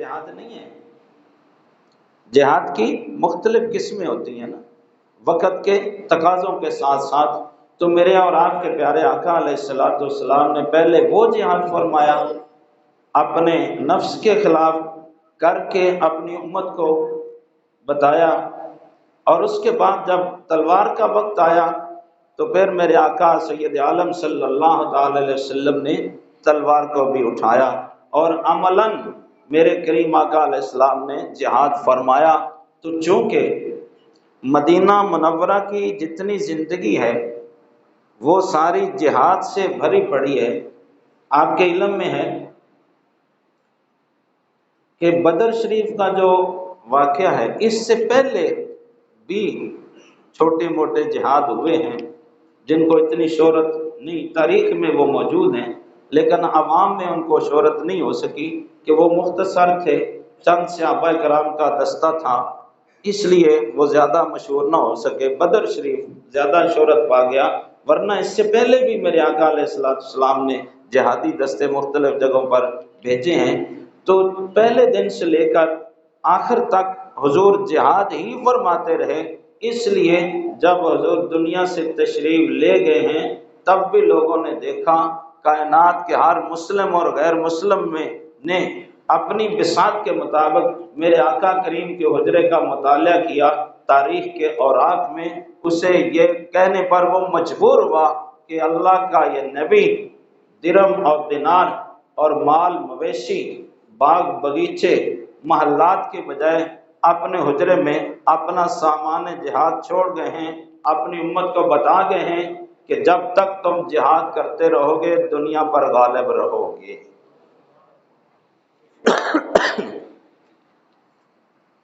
جہاد نہیں ہے۔ جہاد کی مختلف قسمیں ہوتی ہیں نا، وقت کے تقاضوں کے ساتھ ساتھ۔ تو میرے اور آپ کے پیارے آقا علیہ الصلوۃ والسلام نے پہلے وہ جہاد فرمایا اپنے نفس کے خلاف کر کے اپنی امت کو بتایا، اور اس کے بعد جب تلوار کا وقت آیا تو پھر میرے آقا سید عالم صلی اللہ تعالی علیہ وسلم نے تلوار کو بھی اٹھایا، اور عملاً میرے کریم آقا علیہ السلام نے جہاد فرمایا۔ تو چونکہ مدینہ منورہ کی جتنی زندگی ہے وہ ساری جہاد سے بھری پڑی ہے۔ آپ کے علم میں ہے کہ بدر شریف کا جو واقعہ ہے اس سے پہلے بھی چھوٹے موٹے جہاد ہوئے ہیں جن کو اتنی شہرت نہیں، تاریخ میں وہ موجود ہیں لیکن عوام میں ان کو شہرت نہیں ہو سکی کہ وہ مختصر تھے، چند صحابہ کرام کا دستہ تھا، اس لیے وہ زیادہ مشہور نہ ہو سکے۔ بدر شریف زیادہ شہرت پا گیا، ورنہ اس سے پہلے بھی میرے آقا علیہ السلام نے جہادی دستے مختلف جگہوں پر بھیجے ہیں۔ تو پہلے دن سے لے کر آخر تک حضور جہاد ہی فرماتے رہے، اس لیے جب حضور دنیا سے تشریف لے گئے ہیں تب بھی لوگوں نے دیکھا، کائنات کے ہر مسلم اور غیر مسلم میں نے اپنی بساط کے مطابق میرے آقا کریم کے حجرے کا مطالعہ کیا، تاریخ کے اوراق میں اسے یہ کہنے پر وہ مجبور ہوا کہ اللہ کا یہ نبی درم اور دینار اور مال مویشی باغ بغیچے محلات کے بجائے اپنے حجرے میں اپنا سامان جہاد چھوڑ گئے ہیں، اپنی امت کو بتا گئے ہیں کہ جب تک تم جہاد کرتے رہو گے دنیا پر غالب رہو گے۔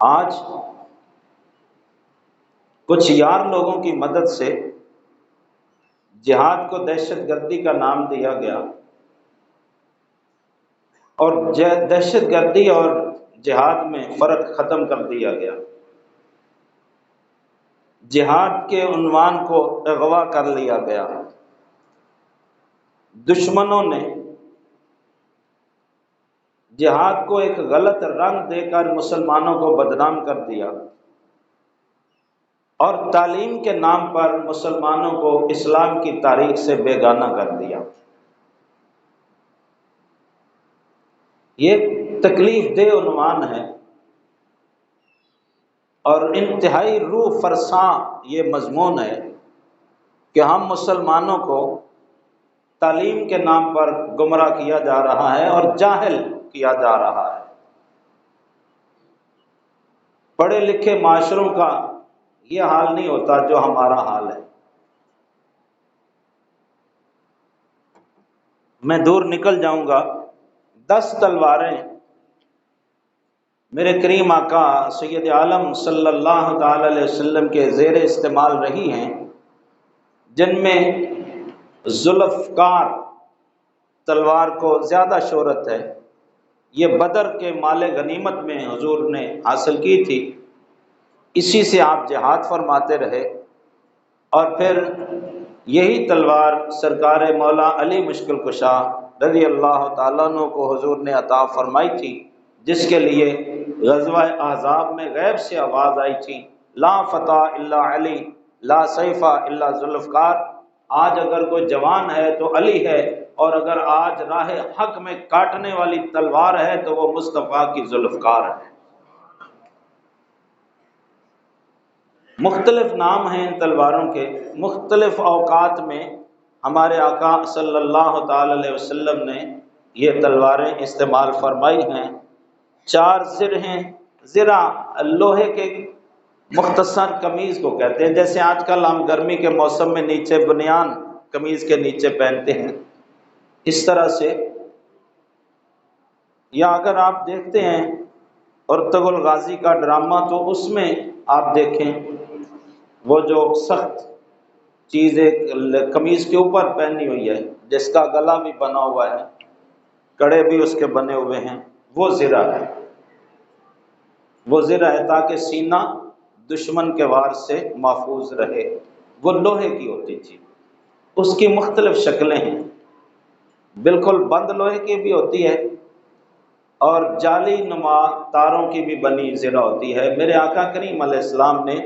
آج کچھ یار لوگوں کی مدد سے جہاد کو دہشت گردی کا نام دیا گیا، اور دہشت گردی اور جہاد میں فرق ختم کر دیا گیا۔ جہاد کے عنوان کو اغوا کر لیا گیا، دشمنوں نے جہاد کو ایک غلط رنگ دے کر مسلمانوں کو بدنام کر دیا، اور تعلیم کے نام پر مسلمانوں کو اسلام کی تاریخ سے بیگانہ کر دیا۔ یہ تکلیف دہ عنوان ہے اور انتہائی روح فرساں یہ مضمون ہے کہ ہم مسلمانوں کو تعلیم کے نام پر گمراہ کیا جا رہا ہے اور جاہل کیا جا رہا ہے۔ پڑھے لکھے معاشروں کا یہ حال نہیں ہوتا جو ہمارا حال ہے۔ میں دور نکل جاؤں گا۔ 10 تلواریں میرے کریم آقا سید عالم صلی اللہ تعالی علیہ وسلم کے زیر استعمال رہی ہیں، جن میں ذوالفقار تلوار کو زیادہ شہرت ہے۔ یہ بدر کے مال غنیمت میں حضور نے حاصل کی تھی، اسی سے آپ جہاد فرماتے رہے، اور پھر یہی تلوار سرکار مولا علی مشکل کشا رضی اللہ تعالیٰ عنہ کو حضور نے عطا فرمائی تھی، جس کے لیے غزوہ احزاب میں غیب سے آواز آئی تھی، لا فتح الا علی لا سیف الا ذوالفقار۔ آج اگر کوئی جوان ہے تو علی ہے، اور اگر آج راہ حق میں کاٹنے والی تلوار ہے تو وہ مصطفیٰ کی ذوالفقار ہے۔ مختلف نام ہیں ان تلواروں کے، مختلف اوقات میں ہمارے آقا صلی اللہ تعالی علیہ وسلم نے یہ تلواریں استعمال فرمائی ہیں۔ 4 زر ہیں۔ زرہ لوہے کے مختصر قمیض کو کہتے ہیں، جیسے آج کل ہم گرمی کے موسم میں نیچے بنیان قمیض کے نیچے پہنتے ہیں، اس طرح سے۔ یا اگر آپ دیکھتے ہیں ارطغرل غازی کا ڈرامہ تو اس میں آپ دیکھیں وہ جو سخت چیز ایک قمیض کے اوپر پہنی ہوئی ہے جس کا گلا بھی بنا ہوا ہے، کڑے بھی اس کے بنے ہوئے ہیں، وہ زرہ ہے۔ وہ زرہ ہے تاکہ سینہ دشمن کے وار سے محفوظ رہے۔ وہ لوہے کی ہوتی تھی، اس کی مختلف شکلیں ہیں، بالکل بند لوہے کی بھی ہوتی ہے اور جعلی نما تاروں کی بھی بنی زرہ ہوتی ہے۔ میرے آقا کریم علیہ السلام نے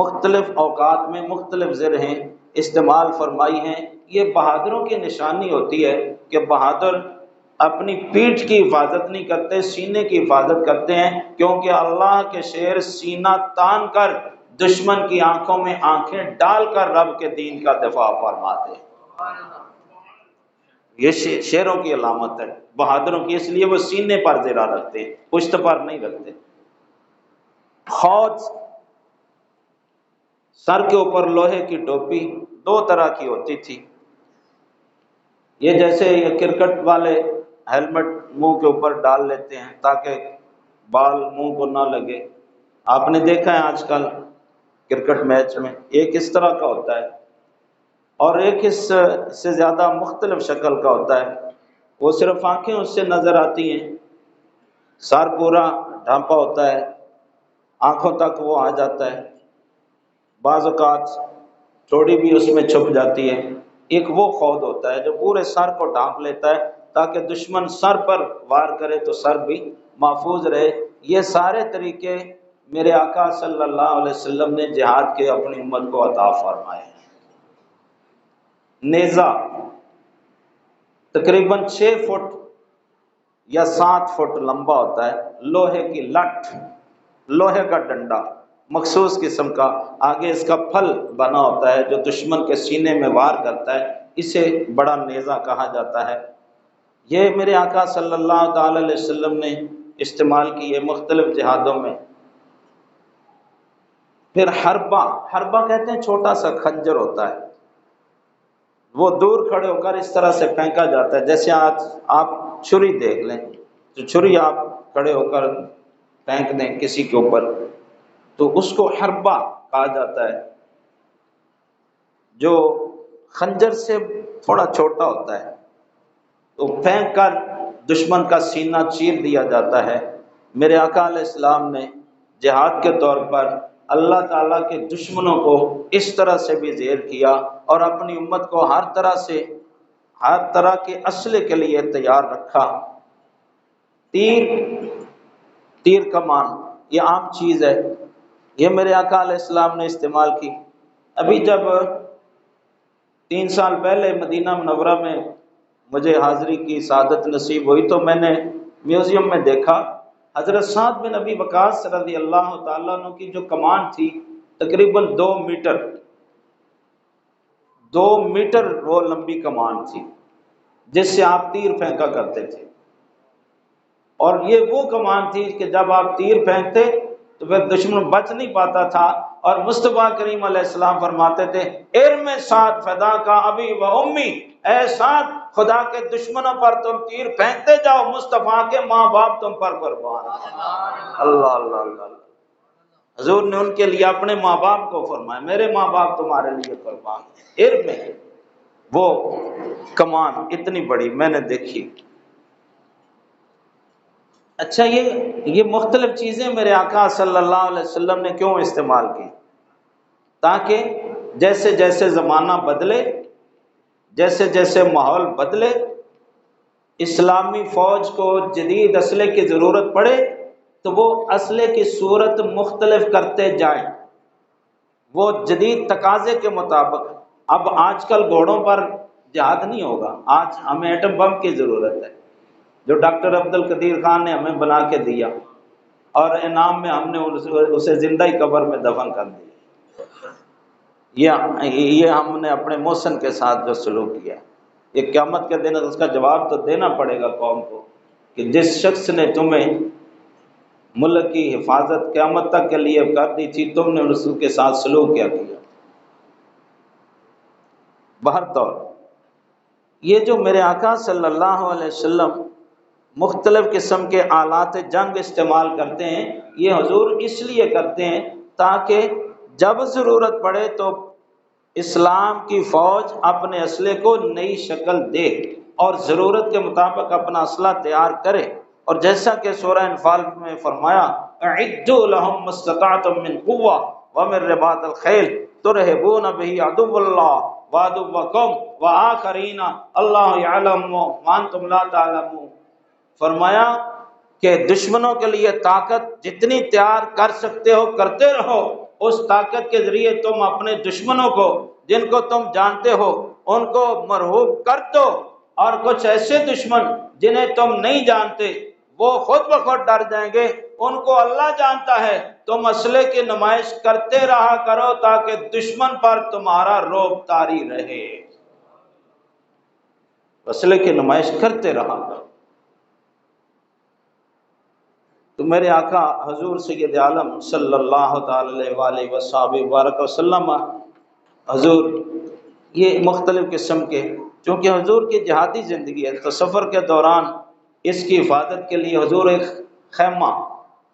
مختلف اوقات میں مختلف زرہیں استعمال فرمائی ہیں۔ یہ بہادروں کی نشانی ہوتی ہے کہ بہادر اپنی پیٹھ کی حفاظت نہیں کرتے، سینے کی حفاظت کرتے ہیں، کیونکہ اللہ کے شیر سینہ تان کر دشمن کی آنکھوں میں آنکھیں ڈال کر رب کے دین کا دفاع فرماتے ہیں۔ یہ شیروں کی علامت ہے بہادروں کی، اس لیے وہ سینے پر زرہ رکھتے ہیں، پشت پر نہیں رکھتے۔ خوض، سر کے اوپر لوہے کی ٹوپی دو طرح کی ہوتی تھی۔ یہ جیسے یہ کرکٹ والے ہیلمٹ منہ کے اوپر ڈال لیتے ہیں تاکہ بال منہ کو نہ لگے، آپ نے دیکھا ہے آج کل کرکٹ میچ میں ایک اس طرح کا ہوتا ہے، اور ایک اس سے زیادہ مختلف شکل کا ہوتا ہے، وہ صرف آنکھیں اس سے نظر آتی ہیں، سر پورا ڈھانپا ہوتا ہے، آنکھوں تک وہ آ جاتا ہے، بعض اوقات تھوڑی بھی اس میں چھپ جاتی ہے۔ ایک وہ خوض ہوتا ہے جو پورے سر کو ڈھانپ لیتا ہے تاکہ دشمن سر پر وار کرے تو سر بھی محفوظ رہے۔ یہ سارے طریقے میرے آقا صلی اللہ علیہ وسلم نے جہاد کے اپنی امت کو عطا فرمائے ہیں۔ نیزہ تقریباً 6 فٹ یا 7 فٹ لمبا ہوتا ہے، لوہے کی لٹ، لوہے کا ڈنڈا مخصوص قسم کا، آگے اس کا پھل بنا ہوتا ہے جو دشمن کے سینے میں وار کرتا ہے، اسے بڑا نیزہ کہا جاتا ہے۔ یہ میرے آقا صلی اللہ تعالی علیہ وسلم نے استعمال کیے مختلف جہادوں میں۔ پھر حربہ، حربہ کہتے ہیں چھوٹا سا خنجر ہوتا ہے، وہ دور کھڑے ہو کر اس طرح سے پھینکا جاتا ہے، جیسے آج آپ چھری دیکھ لیں، جو چھری آپ کھڑے ہو کر پھینک دیں کسی کے اوپر تو اس کو حربہ کہا جاتا ہے، جو خنجر سے تھوڑا چھوٹا ہوتا ہے، تو پھینک کر دشمن کا سینہ چیر دیا جاتا ہے۔ میرے آقا علیہ السلام نے جہاد کے طور پر اللہ تعالیٰ کے دشمنوں کو اس طرح سے بھی زیر کیا اور اپنی امت کو ہر طرح سے، ہر طرح کے اسلحے کے لیے تیار رکھا۔ تیر کمان یہ عام چیز ہے، یہ میرے آقا علیہ السلام نے استعمال کی۔ ابھی جب 3 سال پہلے مدینہ منورہ میں مجھے حاضری کی سعادت نصیب ہوئی تو میں نے میوزیم میں دیکھا حضرت سعد بن ابی وقاص رضی اللہ تعالیٰ عنہ کی جو کمان تھی تقریباً 2 میٹر وہ لمبی کمان تھی جس سے آپ تیر پھینکا کرتے تھے، اور یہ وہ کمان تھی کہ جب آپ تیر پھینکتے تو پھر دشمن بچ نہیں پاتا تھا، اور مصطفیٰ کریم علیہ السلام فرماتے تھے ارم سعد فدا کا ابی و امی، اے سعد خدا کے دشمنوں پر تم تیر پھینکتے جاؤ، مصطفیٰ کے ماں باپ تم پر قربان۔ اللہ اللہ اللہ، حضور نے ان کے لیے اپنے ماں باپ کو فرمایا میرے ماں باپ تمہارے لیے قربان۔ ارم میں وہ کمان اتنی بڑی میں نے دیکھی۔ اچھا یہ مختلف چیزیں میرے آقا صلی اللہ علیہ وسلم نے کیوں استعمال کی؟ تاکہ جیسے جیسے زمانہ بدلے، جیسے جیسے ماحول بدلے، اسلامی فوج کو جدید اسلحے کی ضرورت پڑے تو وہ اسلحے کی صورت مختلف کرتے جائیں، وہ جدید تقاضے کے مطابق۔ اب آج کل گھوڑوں پر جہاد نہیں ہوگا، آج ہمیں ایٹم بم کی ضرورت ہے جو ڈاکٹر عبد القدیر خان نے ہمیں بنا کے دیا، اور انعام میں ہم نے اسے زندہ ہی قبر میں دفن کر دیا۔ یہ ہم نے اپنے محسن کے ساتھ جو سلوک کیا، یہ قیامت کے دن اس کا جواب تو دینا پڑے گا قوم کو کہ جس شخص نے تمہیں ملک کی حفاظت قیامت تک کے لیے کر دی تھی تم نے اس کے ساتھ سلوک کیا کیا۔ بہرطور یہ جو میرے آقا صلی اللہ علیہ وسلم مختلف قسم کے آلات جنگ استعمال کرتے ہیں، یہ حضور اس لیے کرتے ہیں تاکہ جب ضرورت پڑے تو اسلام کی فوج اپنے اسلحے کو نئی شکل دے اور ضرورت کے مطابق اپنا اسلحہ تیار کرے، اور جیسا کہ سورہ انفال میں فرمایا اعدوا لهم ما استطعتم من قوة ومن رباط الخيل ترهبون به عدو الله وعدوكم وآخرين الله يعلم وأنتم لا تعلمون۔ فرمایا کہ دشمنوں کے لیے طاقت جتنی تیار کر سکتے ہو کرتے رہو، اس طاقت کے ذریعے تم اپنے دشمنوں کو جن کو تم جانتے ہو ان کو مرعوب کر دو، اور کچھ ایسے دشمن جنہیں تم نہیں جانتے وہ خود بخود ڈر جائیں گے، ان کو اللہ جانتا ہے۔ تم اسلحے کی نمائش کرتے رہا کرو تاکہ دشمن پر تمہارا رعب طاری رہے، اسلحے کی نمائش کرتے رہا کرو۔ تو میرے آقا حضور سید عالم صلی اللہ تعالی علیہ وآلہ وصحبہ وبارک وسلم، حضور یہ مختلف قسم کے، چونکہ حضور کی جہادی زندگی ہے تو سفر کے دوران اس کی حفاظت کے لیے حضور ایک خیمہ،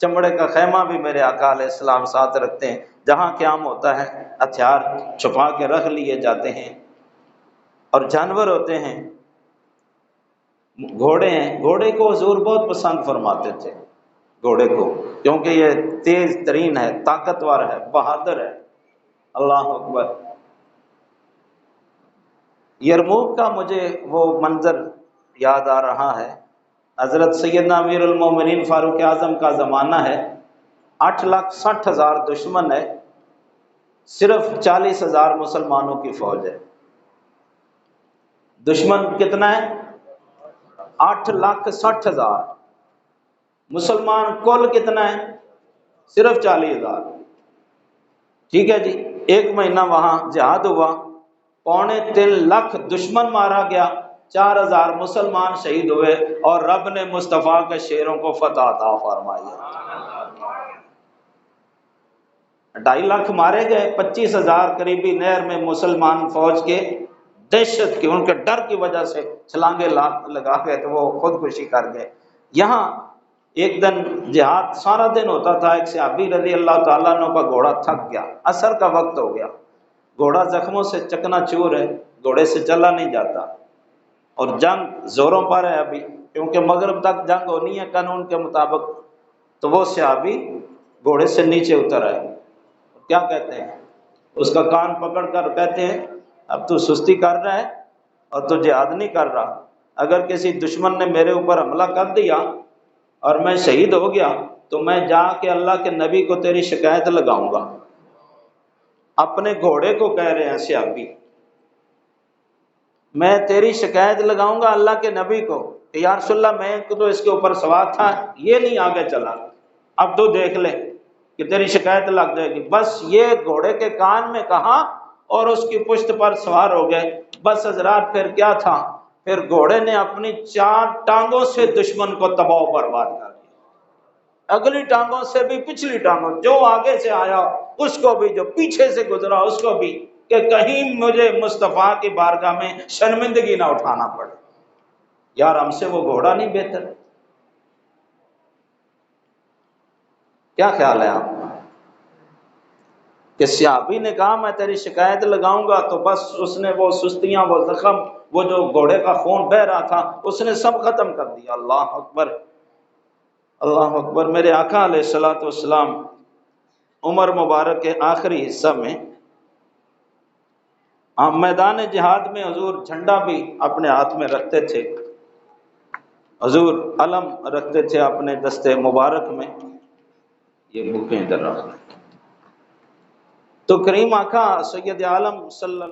چمڑے کا خیمہ بھی میرے آقا علیہ السلام ساتھ رکھتے ہیں، جہاں قیام ہوتا ہے ہتھیار چھپا کے رکھ لیے جاتے ہیں۔ اور جانور ہوتے ہیں، گھوڑے ہیں، گھوڑے کو حضور بہت پسند فرماتے تھے، گھوڑے کو، کیونکہ یہ تیز ترین ہے، طاقتور ہے، بہادر ہے۔ اللہ اکبر۔ یرموک کا مجھے وہ منظر یاد آ رہا ہے، حضرت سیدنا امیر المومنین فاروق اعظم کا زمانہ ہے، 8,60,000 دشمن ہے، صرف 40,000 مسلمانوں کی فوج ہے۔ دشمن کتنا ہے؟ 8,60,000۔ مسلمان کل کتنا ہے؟ صرف 40,000۔ ٹھیک ہے جی، ایک مہینہ وہاں جہاد ہوا، 3.25 لاکھ دشمن مارا گیا، 4,000 مسلمان شہید ہوئے، اور رب نے مصطفیٰ کے شیروں کو فتح عطا فرمائی۔ 2.5 لاکھ مارے گئے، 25,000 قریبی نہر میں مسلمان فوج کے دہشت کے، ان کے ڈر کی وجہ سے چھلانگے لگا گئے تو وہ خودکشی کر گئے۔ یہاں ایک دن جہاد سارا دن ہوتا تھا، ایک صحابی رضی اللہ تعالیٰ عنہ کا گھوڑا تھک گیا، عصر کا وقت ہو گیا، گھوڑا زخموں سے چکنا چور ہے، گھوڑے سے چلا نہیں جاتا، اور جنگ زوروں پر ہے ابھی، کیونکہ مغرب تک جنگ ہونی ہے قانون کے مطابق۔ تو وہ صحابی گھوڑے سے نیچے اتر آئے، کیا کہتے ہیں، اس کا کان پکڑ کر کہتے ہیں اب تو سستی کر رہا ہے اور تو جہاد نہیں کر رہا، اگر کسی دشمن نے میرے اوپر حملہ کر دیا اور میں شہید ہو گیا تو میں جا کے اللہ کے نبی کو تیری شکایت لگاؤں گا۔ اپنے گھوڑے کو کہہ رہے ہیں صحابی، میں تیری شکایت لگاؤں گا اللہ کے نبی کو کہ یا رسول اللہ میں تو اس کے اوپر سوار تھا، یہ نہیں آگے چلا، اب تو دیکھ لے کہ تیری شکایت لگ جائے گی۔ بس یہ گھوڑے کے کان میں کہا اور اس کی پشت پر سوار ہو گئے۔ بس حضرات پھر کیا تھا، پھر گھوڑے نے اپنی 4 ٹانگوں سے دشمن کو تباہ و برباد کر دیا، اگلی ٹانگوں سے بھی پچھلی ٹانگوں، جو آگے سے آیا اس کو بھی، جو پیچھے سے گزرا اس کو بھی، کہ کہیں مجھے مصطفیٰ کی بارگاہ میں شرمندگی نہ اٹھانا پڑے۔ یار ہم سے وہ گھوڑا نہیں بہتر؟ کیا خیال ہے آپ کا کہ صحابی نے کہا میں تیری شکایت لگاؤں گا تو بس اس نے وہ سستیاں، وہ زخم، وہ جو گھوڑے کا خون بہ رہا تھا اس نے سب ختم کر دیا۔ اللہ اکبر، اللہ اکبر۔ میرے آقا علیہ الصلوۃ والسلام عمر مبارک کے آخری حصہ میں میدان جہاد میں حضور جھنڈا بھی اپنے ہاتھ میں رکھتے تھے، حضور علم رکھتے تھے اپنے دستے مبارک میں، یہ بکیں ادھر رکھ۔ تو کریم آقا سید عالم صلی اللہ